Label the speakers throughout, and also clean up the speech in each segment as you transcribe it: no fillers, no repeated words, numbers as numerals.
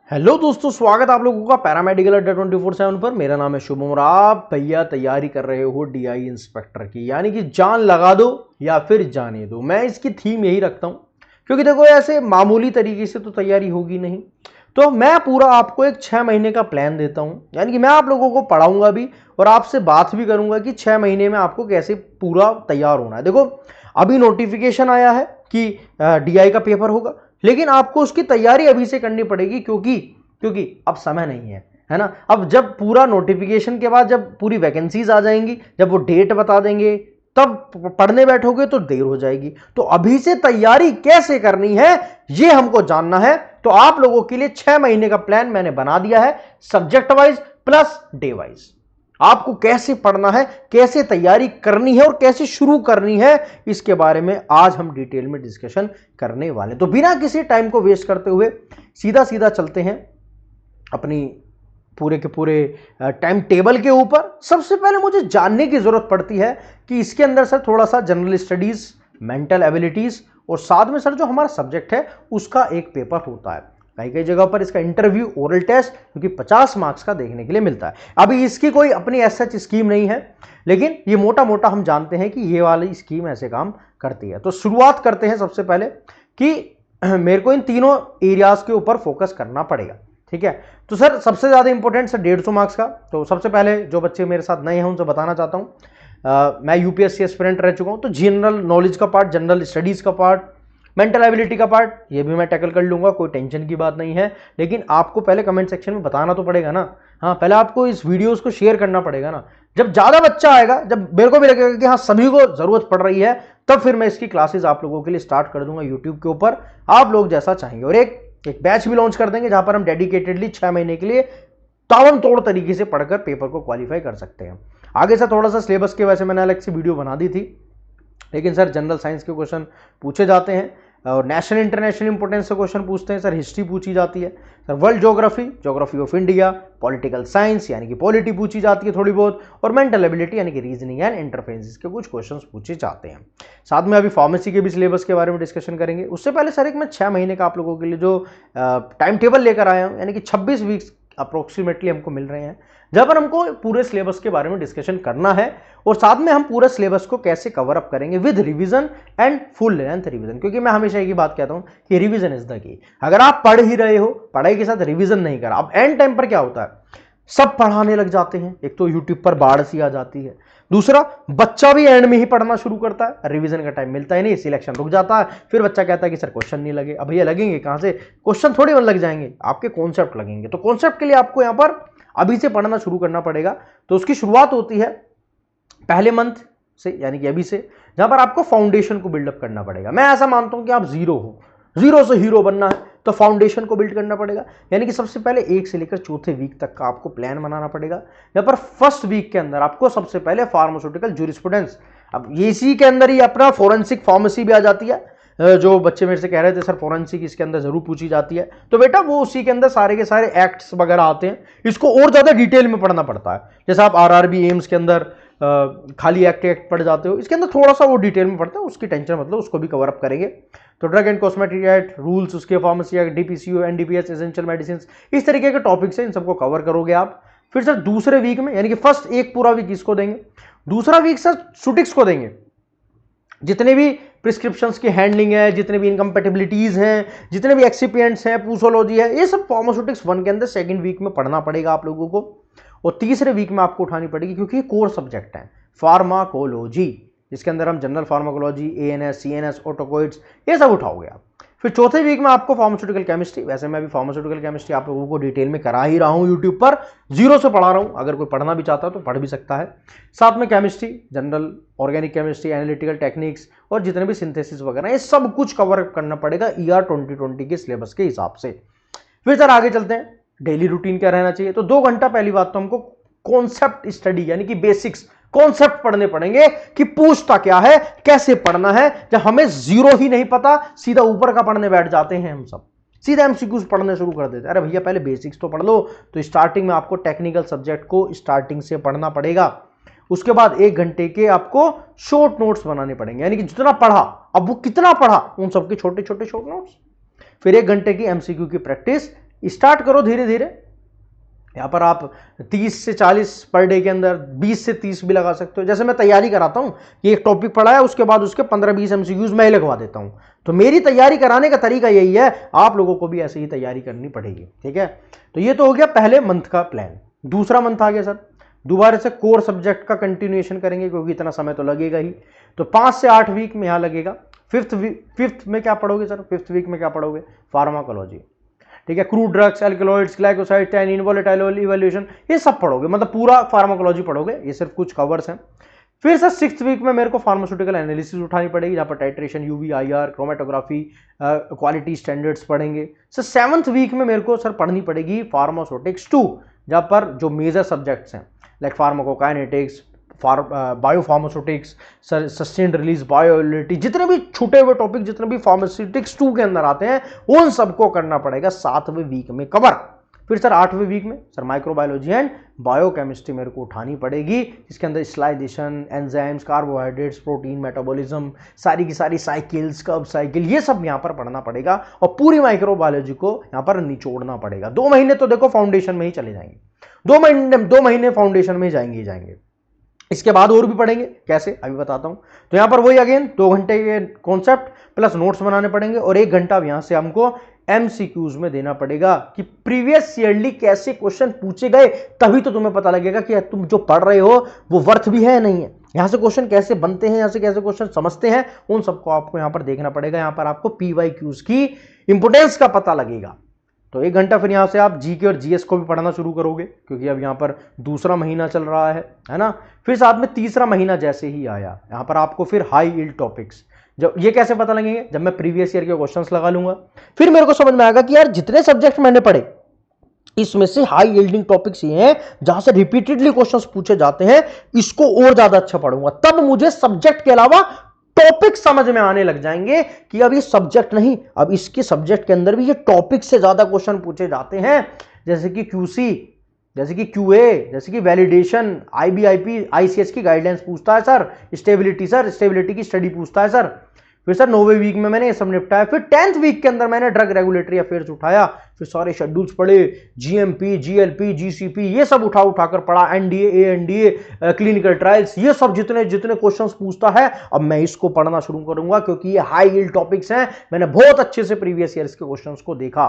Speaker 1: Hello दोस्तों, स्वागत है आप लोगों का पैरामेडिकल अड्डा 24/7 पर। मेरा नाम है शुभम और आप भैया तैयारी कर रहे हो डीआई इंस्पेक्टर की, यानी कि जान लगा दो या फिर जाने दो। मैं इसकी थीम यही रखता हूं क्योंकि देखो ऐसे मामूली तरीके से तो तैयारी होगी नहीं। तो मैं पूरा आपको एक 6 महीने का प्लान देता हूं, यानी कि मैं आप लोगों को पढ़ाऊंगा भी और आपसे बात भी करूंगा कि 6 महीने में आपको कैसे पूरा तैयार होना है। देखो अभी नोटिफिकेशन आया है कि डीआई का पेपर होगा, लेकिन आपको उसकी तैयारी अभी से करनी पड़ेगी क्योंकि अब समय नहीं है ना। अब जब पूरा नोटिफिकेशन के बाद जब पूरी वैकेंसीज आ जाएंगी, जब वो डेट बता देंगे, तब पढ़ने बैठोगे तो देर हो जाएगी। तो अभी से तैयारी कैसे करनी है ये हमको जानना है। तो आप लोगों के लिए 6 महीने का प्लान मैंने बना दिया है, subject wise plus day wise. आपको कैसे पढ़ना है, कैसे तैयारी करनी है और कैसे शुरू करनी है, इसके बारे में आज हम डिटेल में डिस्कशन करने वाले। तो बिना किसी टाइम को वेस्ट करते हुए सीधा सीधा चलते हैं अपनी पूरे के पूरे टाइम टेबल के ऊपर। सबसे पहले मुझे जानने की जरूरत पड़ती है कि इसके अंदर सर थोड़ा सा जनरल स्टडीज, मेंटल एबिलिटीज और साथ में सर जो हमारा सब्जेक्ट है उसका एक पेपर होता है। कई कई जगह पर इसका इंटरव्यू, ओरल टेस्ट, क्योंकि 50 मार्क्स का देखने के लिए मिलता है। अभी इसकी कोई अपनी ऐसा स्कीम नहीं है, लेकिन ये मोटा मोटा हम जानते हैं कि ये वाली स्कीम ऐसे काम करती है। तो शुरुआत करते हैं सबसे पहले कि मेरे को इन तीनों एरियाज के ऊपर फोकस करना पड़ेगा। ठीक है, तो सर सबसे ज्यादा इंपॉर्टेंट सर 150 मार्क्स का। तो सबसे पहले जो बच्चे मेरे साथ नए हैं उनसे बताना चाहता हूं, मैं यूपीएससी एस्पिरेंट रह चुका हूं, तो जनरल नॉलेज का पार्ट, जनरल स्टडीज का पार्ट, मेंटल एबिलिटी का पार्ट, ये भी मैं टैकल कर लूंगा, कोई टेंशन की बात नहीं है। लेकिन आपको पहले कमेंट सेक्शन में बताना तो पड़ेगा ना। हाँ, पहले आपको इस वीडियोस को शेयर करना पड़ेगा ना। जब ज्यादा बच्चा आएगा, जब मेरे को भी लगेगा कि हाँ सभी को जरूरत पड़ रही है, तब फिर मैं इसकी क्लासेस आप लोगों के लिए स्टार्ट कर दूंगा यूट्यूब के ऊपर, आप लोग जैसा चाहेंगे। और एक बैच भी लॉन्च कर देंगे जहां पर हम डेडिकेटेडली 6 महीने के लिए ताबड़ तोड़ तरीके से पढ़कर पेपर को क्वालिफाई कर सकते हैं। आगे से थोड़ा सा सिलेबस के वैसे मैंने अलग से वीडियो बना दी थी, लेकिन सर जनरल साइंस के क्वेश्चन पूछे जाते हैं और नेशनल इंटरनेशनल इंपोर्टेंस से क्वेश्चन पूछते हैं। सर हिस्ट्री पूछी जाती है, sir world geography, geography of India, political science यानी कि पॉलिटी पूछी जाती है थोड़ी बहुत, और मेंटल एबिलिटी यानी कि रीजनिंग एंड इंटरफेरेंसेस के कुछ क्वेश्चंस पूछे जाते हैं। साथ में अभी फार्मेसी के भी सिलेबस के बारे में डिस्कशन करेंगे। उससे पहले सर एक मैं 6 महीने का आप लोगों के लिए जो टाइम टेबल लेकर आया हूं, यानी कि 26 वीक्स अप्रोक्सीमेटली हमको मिल रहे हैं, जहां पर हमको पूरे सिलेबस के बारे में डिस्कशन करना है और साथ में हम पूरे सिलेबस को कैसे कवर अप करेंगे with revision and full length revision. क्योंकि मैं हमेशा एक ही बात कहता हूं कि रिवीजन इज द की। अगर आप पढ़ ही रहे हो, पढ़ाई के साथ रिवीजन नहीं करा, अब एंड टाइम पर क्या होता है, सब पढ़ाने लग जाते हैं। एक तो यूट्यूब पर बाढ़ सी आ जाती है, दूसरा बच्चा भी एंड में ही पढ़ना शुरू करता है, रिवीजन का टाइम मिलता ही नहीं, सिलेक्शन रुक जाता है। फिर बच्चा कहता है कि सर क्वेश्चन नहीं लगे। अब भैया लगेंगे कहां से, क्वेश्चन थोड़ी लग जाएंगे, आपके कॉन्सेप्ट लगेंगे। तो कॉन्सेप्ट के लिए आपको यहां पर अभी से पढ़ना शुरू करना पड़ेगा। तो उसकी शुरुआत होती है पहले मंथ से, यानी कि अभी से, जहां पर आपको फाउंडेशन को बिल्डअप करना पड़ेगा। मैं ऐसा मानता हूं कि आप जीरो हो, जीरो से हीरो बनना है तो फाउंडेशन को बिल्ड करना पड़ेगा। यानी कि सबसे पहले 1 से लेकर चौथे वीक तक का आपको प्लान बनाना पड़ेगा। यहां पर फर्स्ट वीक के अंदर आपको सबसे पहले फार्मास्यूटिकल जूरिस्प्रूडेंस, अब इसी के अंदर ही अपना फोरेंसिक फार्मेसी भी आ जाती है। जो बच्चे मेरे से कह रहे थे सर फोरेंसिक इसके अंदर जरूर पूछी जाती है, तो बेटा वो उसी के अंदर सारे के सारे एक्ट्स वगैरह आते हैं, इसको और ज्यादा डिटेल में पढ़ना पड़ता है। जैसे आप आरआरबी एम्स के अंदर खाली एक्ट पढ़ जाते हो, इसके अंदर थोड़ा सा वो डिटेल में पढ़ता है, उसकी टेंशन मतलब उसको भी कवर अप करेंगे। तो drug and cosmetic act, rules उसके, pharmacy act, DPCO, NDPS, essential medicine, इस तरीके के टॉपिक्स हैं, इन सबको कवर करोगे आप। फिर सर दूसरे वीक में, यानी कि फर्स्ट एक पूरा वीक इसको देंगे, दूसरा वीक सर सुटिक्स को देंगे। जितने भी प्रिस्क्रिप्शंस की हैंडलिंग है, जितने भी इनकम्पेटिबिलिटीज हैं, जितने भी एक्सिपिएंट्स हैं, पूसोलॉजी है, ये सब फार्मास्यूटिक्स 1 के अंदर सेकंड वीक में पढ़ना पड़ेगा आप लोगों को। और तीसरे वीक में आपको उठानी पड़ेगी, क्योंकि ये कोर सब्जेक्ट है, फार्माकोलॉजी, जिसके अंदर हम जनरल फार्माकोलॉजी, एएनएस, सीएनएस, ऑटोकोइड्स, ये सब उठाओगे आप। फिर चौथे वीक में आपको फार्मास्यूटिकल केमिस्ट्री, वैसे मैं भी फार्मास्यूटिकल केमिस्ट्री आप लोगों को डिटेल में करा ही रहा हूं, यूट्यूब पर जीरो से पढ़ा रहा हूं, अगर कोई पढ़ना भी चाहता है तो पढ़ भी सकता है। साथ में chemistry, general organic chemistry, analytical techniques और जितने भी सिंथेसिस वगैरह, ये सब कुछ कवर करना पड़ेगा ईआर 2020 के सिलेबस के हिसाब से। फिर सर आगे चलते हैं, डेली रूटीन क्या रहना चाहिए। तो 2 घंटा पहली बात तो हमको कॉन्सेप्ट स्टडी यानी कि बेसिक्स कॉन्सेप्ट पढ़ने पड़ेंगे कि पूछता क्या है, कैसे पढ़ना है। जब हमें जीरो ही नहीं पता, सीधा ऊपर का पढ़ने बैठ जाते हैं हम सब, सीधा एमसीक्यूज पढ़ने शुरू कर देते हैं। अरे भैया पहले बेसिक्स तो पढ़ लो। तो स्टार्टिंग में आपको टेक्निकल सब्जेक्ट को स्टार्टिंग से पढ़ना पड़ेगा। उसके बाद 1 घंटे के आपको शॉर्ट नोट्स बनाने पड़ेंगे, यानी कि जितना पढ़ा, अब वो कितना पढ़ा, उन सबके छोटे छोटे शॉर्ट नोट्स। फिर 1 घंटे की एमसीक्यू की प्रैक्टिस, स्टार्ट करो धीरे धीरे। यहाँ पर आप 30 से 40 पर डे के अंदर 20 से 30 भी लगा सकते हो। जैसे मैं तैयारी कराता हूँ कि एक टॉपिक पढ़ा है, उसके बाद उसके 15-20 MCQs मैं ही लगवा देता हूँ। तो मेरी तैयारी कराने का तरीका यही है, आप लोगों को भी ऐसे ही तैयारी करनी पड़ेगी, ठीक है। तो ये तो हो गया पहले मंथ का प्लान। दूसरा मंथ आ गया सर, दोबारा से कोर सब्जेक्ट का कंटिन्यूएशन करेंगे क्योंकि इतना समय तो लगेगा ही। तो 5 से 8 वीक में यहाँ लगेगा। फिफ्थ में क्या पढ़ोगे सर? फिफ्थ वीक में क्या पढ़ोगे? फार्माकोलॉजी, ठीक है। Crude drugs, alkaloids, glycoside, tannin, volatile evolution, ये सब पढ़ोगे, मतलब पूरा फार्माकोलॉजी पढ़ोगे। ये सिर्फ कुछ कवर्स हैं। फिर सर 6th वीक में मेरे को फार्मास्यूटिकल एनालिसिस उठानी पड़ेगी, जहां पर titration, UV, IR, chromatography, quality standards पढ़ेंगे। सर 7th वीक में मेरे को सर पढ़नी पड़ेगी फार्मास्यूटिक्स 2, जहां पर जो मेजर सब्जेक्ट्स हैं like pharmacokinetics, biopharmaceutics, sustained release, bioavailability, जितने भी छूटे हुए टॉपिक जितने भी फार्मास्यूटिक्स 2 के अंदर आते हैं, उन सबको करना पड़ेगा 7वें वीक में कवर। फिर सर 8वें वीक में सर माइक्रोबायोलॉजी एंड बायोकेमिस्ट्री मेरे को उठानी पड़ेगी, जिसके अंदर स्लाइडेशन, एंजाइम्स, कार्बोहाइड्रेट्स, प्रोटीन मेटाबॉलिज्म, सारी की सारी साइकिल्स, कर्व साइकिल, ये सब यहाँ पर पढ़ना पड़ेगा और पूरी माइक्रोबायोलॉजी को यहाँ पर निचोड़ना पड़ेगा। 2 महीने तो देखो फाउंडेशन में ही चले जाएंगे, 2 महीने फाउंडेशन में जाएंगे। इसके बाद और भी पढ़ेंगे, कैसे अभी बताता हूं। तो यहां पर वही अगेन 2 घंटे के कॉन्सेप्ट प्लस नोट्स बनाने पड़ेंगे और 1 घंटा यहां से हमको MCQs में देना पड़ेगा कि प्रीवियस ईयरली कैसे क्वेश्चन पूछे गए, तभी तो तुम्हें पता लगेगा कि तुम जो पढ़ रहे हो वो वर्थ भी है या नहीं है। यहां से क्वेश्चन कैसे बनते हैं, यहां से कैसे क्वेश्चन समझते हैं, उन सबको आपको यहां पर देखना पड़ेगा। यहां पर आपको PYQs की इंपोर्टेंस का पता लगेगा। तो 1 घंटा फिर यहां से आप GK और GS को भी पढ़ना शुरू करोगे, क्योंकि अब यहां पर दूसरा महीना चल रहा है ना। फिर साथ में तीसरा महीना जैसे ही आया, यहां पर आपको फिर हाई यील्ड टॉपिक्स, जब ये कैसे पता लगेंगे, जब मैं प्रीवियस ईयर के क्वेश्चंस लगा लूंगा। फिर मेरे को समझ में आएगा कि यार जितने सब्जेक्ट मैंने पढ़े इसमें से हाई यील्डिंग टॉपिक्स ये हैं जहां से रिपीटेडली क्वेश्चंस पूछे जाते हैं, इसको और ज्यादा अच्छा पढ़ूंगा। तब मुझे सब्जेक्ट के अलावा टॉपिक समझ में आने लग जाएंगे कि अब ये सब्जेक्ट नहीं, अब इसके सब्जेक्ट के अंदर भी ये टॉपिक से ज्यादा क्वेश्चन पूछे जाते हैं, जैसे कि QC, जैसे कि QA, जैसे कि वैलिडेशन, IBIP, ICH की गाइडलाइंस पूछता है सर, स्टेबिलिटी की स्टडी पूछता है सर। फिर सर 9वें वीक में मैंने ये सब निपटाया। फिर 10th वीक के अंदर मैंने ड्रग रेगुलेटरी अफेयर्स उठाया, फिर सारे शेड्यूल्स पढ़े, GMP, GLP, GCP, ये सब उठाकर पढ़ा, NDA, ANDA, क्लिनिकल ट्रायल्स, ये सब जितने क्वेश्चंस पूछता है अब मैं इसको पढ़ना शुरू करूंगा, क्योंकि ये हाई यील्ड टॉपिक्स हैं। मैंने बहुत अच्छे से प्रीवियस ईयर्स के क्वेश्चंस को देखा।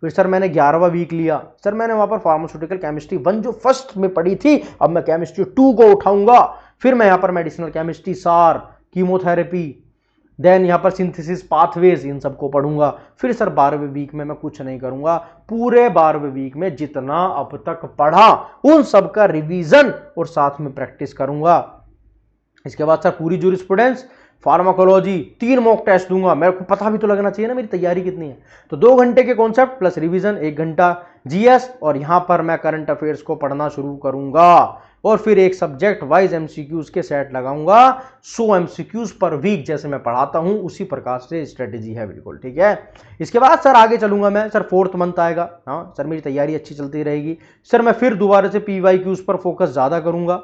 Speaker 1: फिर सर मैंने 11वां वीक लिया, सर मैंने वहां पर फार्मास्यूटिकल केमिस्ट्री 1 जो फर्स्ट में पढ़ी थी, अब मैं केमिस्ट्री 2 को उठाऊंगा। फिर मैं यहां पर medicinal chemistry, SAR, chemotherapy, then यहां पर सिंथेसिस पाथवेज, इन सबको पढ़ूंगा। फिर सर 12वें वीक में मैं कुछ नहीं करूंगा, पूरे 12वें वीक में जितना अब तक पढ़ा उन सब का रिवीजन और साथ में प्रैक्टिस करूंगा। इसके बाद सर पूरी जूरिस्प्रूडेंस, फार्माकोलॉजी, 3 मॉक टेस्ट दूंगा। मेरे को पता भी तो लगना चाहिए ना मेरी तैयारी कितनी है। तो 2 घंटे के कॉन्सेप्ट प्लस रिवीजन, 1 घंटा GS, और यहां पर मैं करंट अफेयर्स को पढ़ना शुरू करूंगा। और फिर एक सब्जेक्ट वाइज MCQs के सेट लगाऊंगा, 100 MCQs पर वीक, जैसे मैं पढ़ाता हूं उसी प्रकार से स्ट्रेटेजी है, बिल्कुल ठीक है। इसके बाद सर आगे चलूंगा मैं, सर 4th मंथ आएगा, हाँ सर मेरी तैयारी अच्छी चलती रहेगी। सर मैं फिर दोबारा से PYQs पर फोकस ज्यादा करूंगा,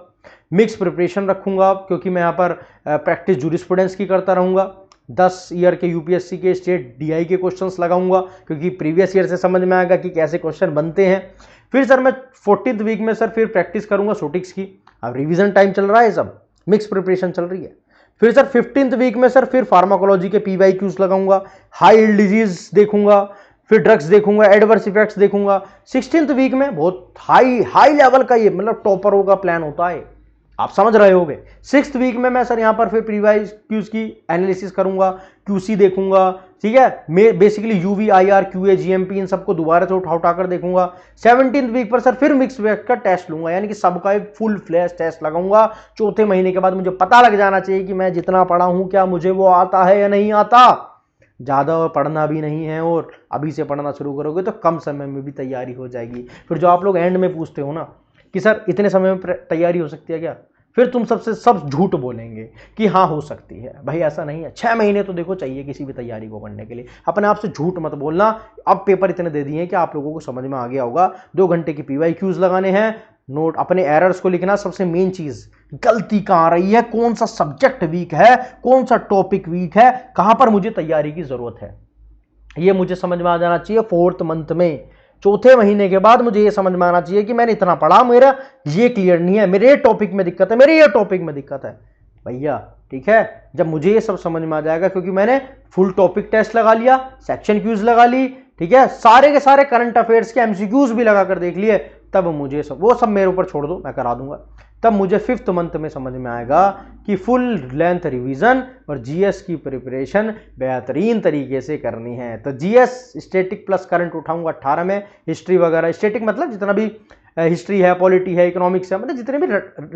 Speaker 1: मिक्स प्रिपरेशन रखूंगा, क्योंकि मैं यहां पर प्रैक्टिस जूरिस्प्रूडेंस की करता रहूंगा। 10 ईयर के UPSC के स्टेट DI के क्वेश्चंस लगाऊंगा, क्योंकि प्रीवियस ईयर से समझ में आएगा कि कैसे क्वेश्चन बनते हैं। फिर सर मैं 14th वीक में सर फिर प्रैक्टिस करूंगा सोटिक्स की। अब रिवीजन टाइम चल रहा है, सब मिक्स प्रिपरेशन चल रही है। फिर सर 15th वीक में सर फिर फार्माकोलॉजी के PYQs लगाऊंगा, हाई यील्ड डिजीज देखूंगा, फिर ड्रग्स देखूंगा, एडवर्स इफेक्ट्स देखूंगा। 16th वीक में बहुत हाई लेवल का ये मतलब टॉपरों का प्लान होता है, आप समझ रहे होगे। 6th वीक में मैं सर यहां पर फिर PYQs की एनालिसिस करूंगा, QC देखूंगा, ठीक है। मैं basically UV, IR, QA, GMP, इन सबको दोबारा से उठाकर देखूंगा। 17th वीक पर सर फिर मिक्स बैग का टेस्ट लूंगा, यानी कि सबका एक फुल फ्लैश टेस्ट लगाऊंगा। 4थे महीने के बाद मुझे पता लग जाना चाहिए कि मैं जितना पढ़ा हूं क्या मुझे वो आता है या नहीं आता। ज्यादा पढ़ना भी नहीं है, और अभी से पढ़ना शुरू करोगे तो कम समय में भी तैयारी हो जाएगी। फिर जो आप लोग एंड में पूछते हो ना कि सर इतने समय में तैयारी हो सकती है क्या, फिर तुम सबसे सब झूठ बोलेंगे कि हाँ हो सकती है। भाई ऐसा नहीं है, 6 महीने तो देखो चाहिए किसी भी तैयारी को करने के लिए। अपने आप से झूठ मत बोलना। अब पेपर इतने दे दिए हैं कि आप लोगों को समझ में आ गया होगा। 2 घंटे की PYQs लगाने हैं, नोट अपने एरर्स को लिखना। सबसे मेन चीज, गलती कहां आ रही है, कौन सा सब्जेक्ट वीक है, कौन सा टॉपिक वीक है, कहां पर मुझे तैयारी की जरूरत है, ये मुझे समझ में आ जाना चाहिए 4th मंथ में। चौथे महीने के बाद मुझे ये समझ में आना चाहिए कि मैंने इतना पढ़ा, मेरा ये क्लियर नहीं है, मेरे ये टॉपिक में दिक्कत है, मेरे ये टॉपिक में दिक्कत है भैया। ठीक है, जब मुझे ये सब समझ में आ जाएगा, क्योंकि मैंने फुल टॉपिक टेस्ट लगा लिया, सेक्शन क्यूज लगा ली, ठीक है, सारे के सारे करंट अफेयर्स के एमसीक्यूज भी लगा कर देख लिए, तब मुझे सब वो सब मेरे ऊपर छोड़ दो, मैं करा दूंगा। तब मुझे 5th मंथ में समझ में आएगा कि फुल लेंथ रिवीजन और जीएस की प्रिपरेशन बेहतरीन तरीके से करनी है। तो जीएस स्टैटिक प्लस करंट उठाऊंगा 18 में, हिस्ट्री वगैरह, स्टैटिक मतलब जितना भी हिस्ट्री है, पॉलिटी है, इकोनॉमिक्स है, मतलब जितने भी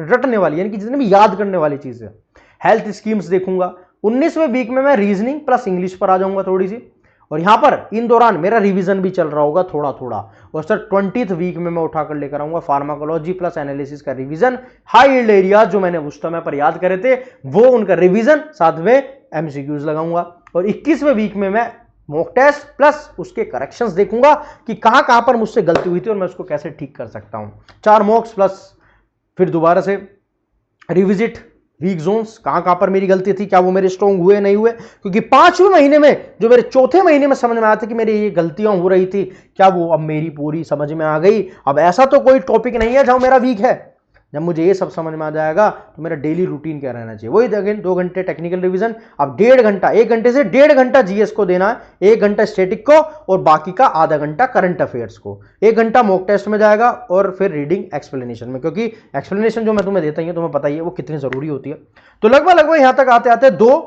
Speaker 1: रटने वाली यानी कि जितने भी याद करने वाली चीज़ है, हेल्थ स्कीम्स देखूंगा। 19वें वीक में मैं रीजनिंग प्लस इंग्लिश पर आ जाऊंगा थोड़ी सी, और यहां पर इन दौरान मेरा रिवीजन भी चल रहा होगा थोड़ा थोड़ा। और सर 20th वीक में मैं उठाकर लेकर आऊंगा फार्माकोलॉजी प्लस एनालिसिस का रिवीजन, हाई यील्ड एरिया जो मैंने उस समय पर याद करे थे वो उनका रिवीजन, साथ में एमसीक्यूज लगाऊंगा। और 21वें वीक में मैं मॉक टेस्ट प्लस उसके करेक्शंस देखूंगा कि कहां कहां पर मुझसे गलती हुई थी और मैं उसको कैसे ठीक कर सकता हूं। 4 मॉक्स प्लस फिर दोबारा से रिविजिट वीक जोन्स, कहां पर मेरी गलती थी, क्या वो मेरे स्ट्रॉन्ग हुए नहीं हुए, क्योंकि 5वें महीने में जो मेरे चौथे महीने में समझ में आया था कि मेरी ये गलतियां हो रही थी, क्या वो अब मेरी पूरी समझ में आ गई। अब ऐसा तो कोई टॉपिक नहीं है जहां मेरा वीक है। जब मुझे ये सब समझ में आ जाएगा तो मेरा डेली रूटीन क्या रहना चाहिए, वही अगेन 2 घंटे टेक्निकल रिवीजन, अब 1.5 घंटा, 1 घंटे से 1.5 घंटा जीएस को देना है, 1 घंटा स्टैटिक को और बाकी का आधा घंटा करंट अफेयर्स को, 1 घंटा मॉक टेस्ट में जाएगा और फिर रीडिंग एक्सप्लेनेशन में, क्योंकि एक्सप्लेनेशन जो मैं तुम्हें देता हूं तुम्हें पता ही है वो कितनी जरूरी होती है। तो लगभग यहां तक आते आते 2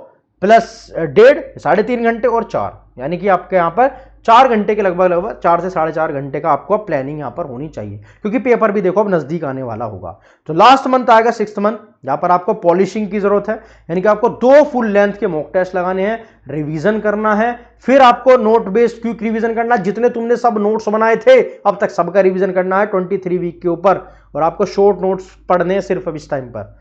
Speaker 1: प्लस 1.5 3.5 घंटे और 4, यानी कि आपके यहां पर 4 घंटे के लगभग 4 से 4.5 घंटे का आपको प्लानिंग यहां पर होनी चाहिए, क्योंकि पेपर भी देखो अब नजदीक आने वाला होगा। तो लास्ट मंथ आएगा 6th मंथ, जहां पर आपको पॉलिशिंग की जरूरत है, यानी कि आपको 2 फुल लेंथ के मॉक टेस्ट लगाने हैं, रिवीजन करना है, फिर आपको नोट बेस्ड क्विक रिवीजन करना है, जितने तुमने सब नोट्स बनाए थे अब तक सबका रिवीजन करना है 23 वीक के ऊपर, और आपको शॉर्ट नोट्स पढ़ने सिर्फ अब इस टाइम पर,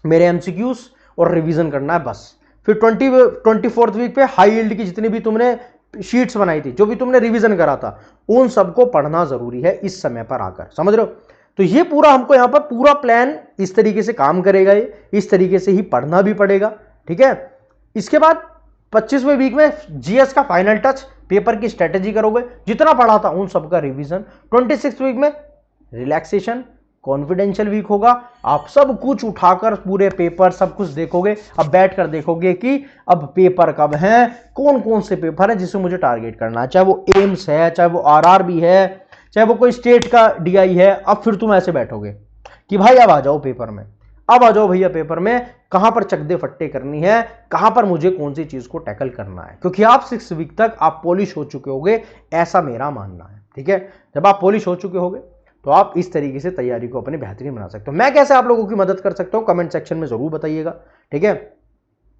Speaker 1: मेरे एमसीक्यूज और रिवीजन करना है बस। फिर 24th वीक पे हाई यील्ड की जितनी भी तुमने शीट्स बनाई थी, जो भी तुमने रिवीजन करा था, उन सबको पढ़ना जरूरी है इस समय पर आकर, समझ रहे हो। तो ये पूरा हमको यहां पर पूरा प्लान इस तरीके से काम करेगा, ये इस तरीके से ही पढ़ना भी पड़ेगा, ठीक है। इसके बाद 25वें वीक में जीएस का फाइनल टच, पेपर की स्ट्रेटेजी करोगे, जितना पढ़ा था उन सबका रिवीजन। 26th वीक में रिलैक्सेशन, कॉन्फिडेंशियल वीक होगा, आप सब कुछ उठाकर पूरे पेपर सब कुछ देखोगे, अब बैठकर देखोगे कि अब पेपर कब हैं, कौन कौन से पेपर हैं जिसे मुझे टारगेट करना है, चाहे वो एम्स है, चाहे वो आरआरबी है, चाहे वो कोई स्टेट का डीआई है। अब फिर तुम ऐसे बैठोगे कि भाई अब आ जाओ पेपर में, अब आ जाओ भैया पेपर में, कहां पर चकदे फट्टे करनी है, कहां पर मुझे कौन सी चीज को टैकल करना है, क्योंकि आप 6 वीक तक आप पॉलिश हो चुके होगे, ऐसा मेरा मानना है, ठीक है। जब आप पॉलिश हो चुके होगे तो आप इस तरीके से तैयारी को अपने बेहतरीन बना सकते हो। मैं कैसे आप लोगों की मदद कर सकता हूं कमेंट सेक्शन में जरूर बताइएगा, ठीक है।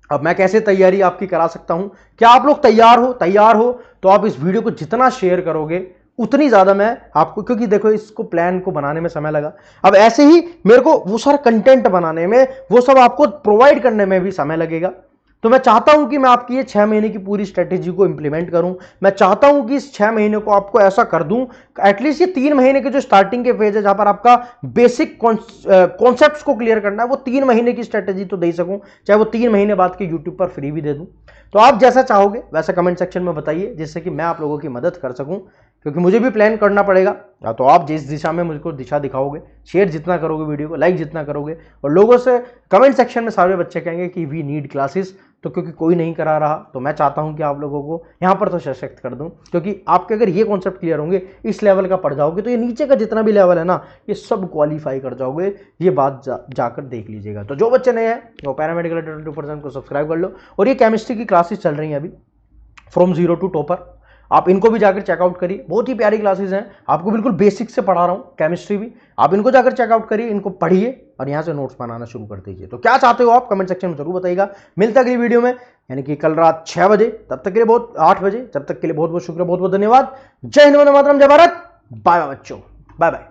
Speaker 1: अब मैं कैसे तैयारी आपकी करा सकता हूं, क्या आप लोग तैयार हो तो आप इस वीडियो को जितना शेयर करोगे उतनी ज्यादा मैं आपको, क्योंकि देखो इसको प्लान को बनाने में समय लगा, अब ऐसे ही मेरे को वो सारा कंटेंट बनाने में, वो सब आपको प्रोवाइड करने में भी समय लगेगा। तो मैं चाहता हूं कि मैं आपकी ये 6 महीने की पूरी स्ट्रेटेजी को इंप्लीमेंट करूं, मैं चाहता हूं कि इस 6 महीने को आपको ऐसा कर दूं, एटलीस्ट ये 3 महीने के जो स्टार्टिंग के फेज है जहां पर आपका बेसिक कॉन्सेप्ट्स को क्लियर करना है, वो 3 महीने की स्ट्रेटेजी तो दे सकूं, चाहे वो 3 महीने बाद के यूट्यूब पर फ्री भी दे दूं। तो आप जैसा चाहोगे वैसा कमेंट सेक्शन में बताइए, जिससे कि मैं आप लोगों की मदद कर सकूं, क्योंकि मुझे भी प्लान करना पड़ेगा। या तो आप जिस दिशा में मुझको दिशा दिखाओगे, शेयर जितना करोगे वीडियो को, लाइक जितना करोगे, और लोगों से कमेंट सेक्शन में सारे बच्चे कहेंगे कि वी नीड क्लासेस, तो क्योंकि कोई नहीं करा रहा, तो मैं चाहता हूं कि आप लोगों को यहां पर तो सशक्त कर दूं, क्योंकि आपके अगर ये कॉन्सेप्ट क्लियर होंगे, इस लेवल का पढ़ जाओगे, तो ये नीचे का जितना भी लेवल है ना, ये सब क्वालिफाई कर जाओगे। ये बात जाकर देख लीजिएगा। तो जो बच्चे नए हैं वो पैरामेडिकल 20% को सब्सक्राइब कर लो, और ये केमिस्ट्री की क्लासेस चल रही हैं अभी फ्रॉम 0 टू टॉपर, आप इनको भी जाकर चेकआउट करिए, बहुत ही प्यारी क्लासेस हैं, आपको बिल्कुल बेसिक से पढ़ा रहा हूं, केमिस्ट्री भी, आप इनको जाकर चेकआउट करिए, इनको पढ़िए और यहां से नोट्स बनाना शुरू कर दीजिए। तो क्या चाहते हो आप कमेंट सेक्शन में जरूर बताइएगा। मिलता है अगली वीडियो में, यानी कि कल रात 6 बजे, तब तक के लिए 8 बजे, तब तक के लिए बहुत बहुत शुक्रिया, बहुत बहुत धन्यवाद। जय हिंद, वंदे मातरम, जय भारत, बाय बाय बच्चों, बाय बाय।